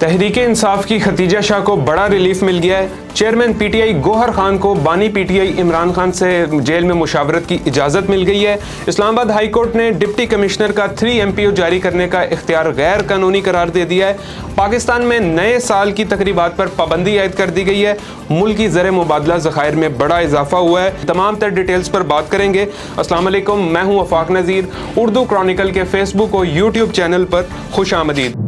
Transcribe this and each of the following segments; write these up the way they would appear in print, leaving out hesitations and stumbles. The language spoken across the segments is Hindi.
तहरीक इंसाफ की खतीजा शाह को बड़ा रिलीफ मिल गया है। चेयरमैन पीटीआई गौहर खान को बानी पीटीआई इमरान खान से जेल में मुशावरत की इजाज़त मिल गई है। इस्लामाबाद हाई कोर्ट ने डिप्टी कमिश्नर का 3 MPO जारी करने का इख्तियार गैर कानूनी करार दे दिया है। पाकिस्तान में नए साल की तकरीबात पर पाबंदी आयद कर दी गई है। मुल्की ज़र मुबादला ज़खायर में बड़ा इजाफा हुआ है। तमाम तर डिटेल्स पर बात करेंगे। अस्सलाम वालेकुम, मैं हूँ वफाक नज़ीर। उर्दू क्रॉनिकल के फेसबुक और यूट्यूब चैनल पर खुश आमदीद।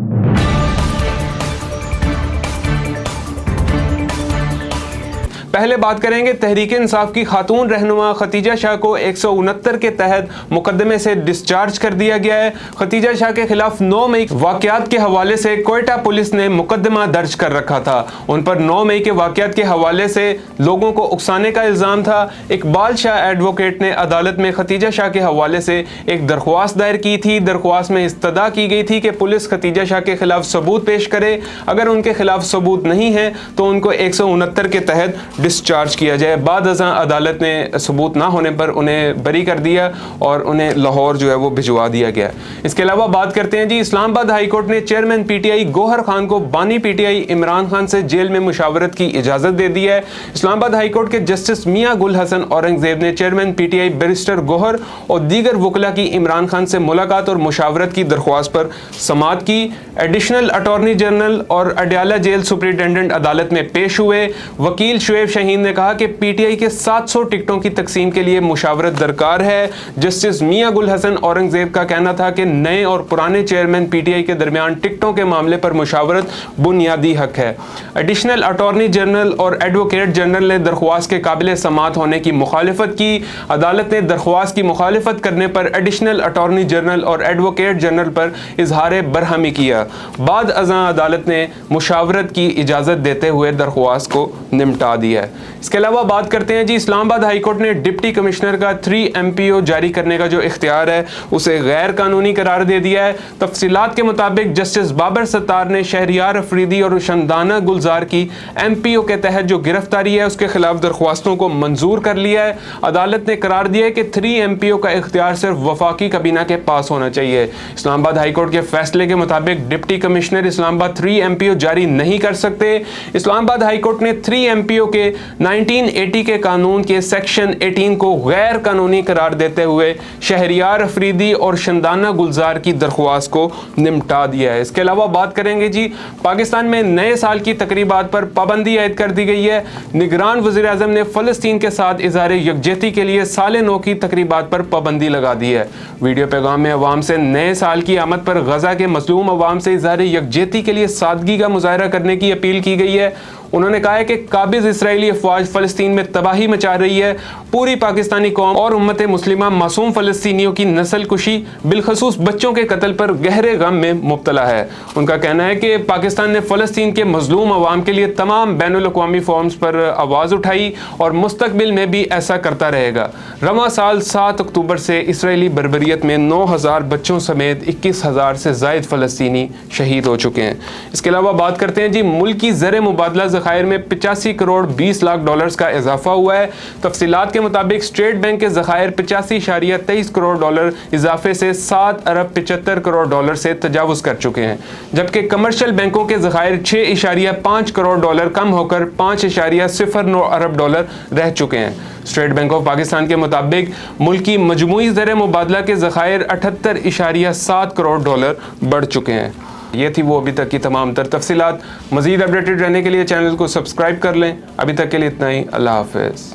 पहले बात करेंगे तहरीक इंसाफ की खातून रहनुमा खतीजा शाह को 169 के तहत मुकदमे से डिस्चार्ज कर दिया गया है। खतीजा शाह के खिलाफ 9 मई वाकयात के हवाले से कोयटा पुलिस ने मुकदमा दर्ज कर रखा था। उन पर 9 मई के वाकयात के हवाले से लोगों को उकसाने का इल्ज़ाम था। इकबाल शाह एडवोकेट ने अदालत में खतीजा शाह के हवाले से एक दरख्वास्त दायर की थी। दरख्वास्त में इस्तदा की गई थी कि पुलिस खतीजा शाह के खिलाफ सबूत पेश करे। अगर उनके खिलाफ सबूत नहीं है तो उनको 169 के तहत डिस्चार्ज किया जाए। बाद अज़ां अदालत ने सबूत ना होने पर उन्हें बरी कर दिया और उन्हें लाहौर जो है वो भिजवा दिया गया। इसके अलावा बात करते हैं जी, इस्लामाबाद हाई कोर्ट ने चेयरमैन पीटीआई गौहर खान को बानी पीटीआई इमरान खान से जेल में मुशावरत की इजाज़त दे दी है। इस्लामाबाद हाई कोर्ट के जस्टिस मियां गुल हसन औरंगजेब ने चेयरमैन पीटीआई बैरिस्टर गौहर और दीगर वकला की इमरान खान से मुलाकात और मुशावरत की दरख्वास्त पर समाअत की। एडिशनल अटॉर्नी जनरल और अडयाला जेल सुपरिटेंडेंट अदालत में पेश हुए। वकील शुएब शहीन ने कहा कि पीटीआई के 700 टिकटों की तकसीम के लिए मुशावरत दरकार है। जस्टिस मियां गुल हसन औरंगजेब का कहना था कि नए और पुराने चेयरमैन पीटीआई के दरमियान टिकटों के मामले पर मुशावरत बुनियादी हक है। एडिशनल अटॉर्नी जनरल और एडवोकेट जनरल ने दरख्वास्त के काबिल समाअत होने की मुखालिफत की। अदालत ने दरख्वास्त की मुखालिफत करने पर एडिशनल अटॉर्नी जनरल और एडवोकेट जनरल पर इजहार बरहमी किया। बाद अज़ां अदालत ने मुशावरत की इजाज़त देते हुए दरख्वास्त को निपटा दिया है। इसके अलावा बात करते हैं जी, इस्लामाबाद हाई कोर्ट ने डिप्टी कमिश्नर का 3 MPO जारी करने का जो इख्तियार है उसे गैर कानूनी करार दे दिया है। तफसीलात के मुताबिक जस्टिस बाबर सत्तार ने शहरियार अफरीदी और शंदाना गुलजार की MPO के तहत जो गिरफ्तारी है उसके खिलाफ दरख्वास्तों को मंजूर कर लिया है। अदालत ने करार दिया है कि 3 MPO का इख्तियार सिर्फ वफाकी काबीना के पास होना चाहिए। इस्लामाबाद हाई कोर्ट के फैसले के मुताबिक डिप्टी कमिश्नर इस्लामाबाद 3 MPO जारी नहीं कर सकते। इस्लामाबाद हाई कोर्ट ने 3 MPO के 1980 के कानून के सेक्शन 18 को गैर कानूनी करार देते हुए शहरियार अफरीदी और शंदाना गुलजार की दरख्वास्त को निपटा दिया है। इसके अलावा बात करेंगे जी, पाकिस्तान में नए साल की तकरीबात पर पाबंदी आयद कर दी गई है। निगरान वज़ीर आज़म ने फ़लस्तीन के साथ इज़हार यकजहती के लिए साल नौ की तकरीबात पर पाबंदी लगा दी है। वीडियो पैगाम में अवाम से नए साल की आमद पर गजा के मज़लूम अवाम से इज़हार यकजहती के लिए सादगी का मुजाहरा करने की अपील की गई है। उन्होंने कहा है कि काबिज इसराइली अफवाज फ़लस्तीन में तबाही मचा रही है। पूरी पाकिस्तानी कौम और उम्मत मुस्लिमा मासूम फ़लस्तीनियों की नस्ल कुशी बिलखसूस बच्चों के कत्ल पर गहरे गम में मुब्तला है। उनका कहना है कि पाकिस्तान ने फ़लस्तीन के मजलूम अवाम के लिए तमाम बैनुल-अक़वामी फोरम्स पर आवाज़ उठाई और मुस्तकबिल में भी ऐसा करता रहेगा। रवां साल 7 अक्टूबर से इसराइली बर्बरियत में 9000 बच्चों समेत 21,000 से ज़ायद फ़लस्तीनी शहीद हो चुके हैं। इसके अलावा बात करते हैं जी, मुल्की ज़र मुबादला ज़खायर में 85 करोड़ 20 लाख डॉलर्स का इजाफा हुआ है। तफसीलात के मुताबिक स्टेट बैंक के ज़खायर 85.23 करोड़ डॉलर इजाफे से 7 अरब 75 करोड़ डॉलर से तजावुज़ कर चुके हैं, जबकि कमर्शियल बैंकों के ज़खायर 6.5 करोड़ डॉलर कम होकर 5.09 अरब डॉलर रह चुके हैं। स्टेट बैंक ऑफ पाकिस्तान के मुताबिक मुल्की मजमूई ज़र मुबादला के ज़खायर 78.7 करोड़ डॉलर बढ़ चुके हैं। ये थी वो अभी तक की तमाम तर तफसीलात। मज़ीद अपडेटेड रहने के लिए चैनल को सब्सक्राइब कर लें। अभी तक के लिए इतना ही। अल्लाह हाफ़िज़।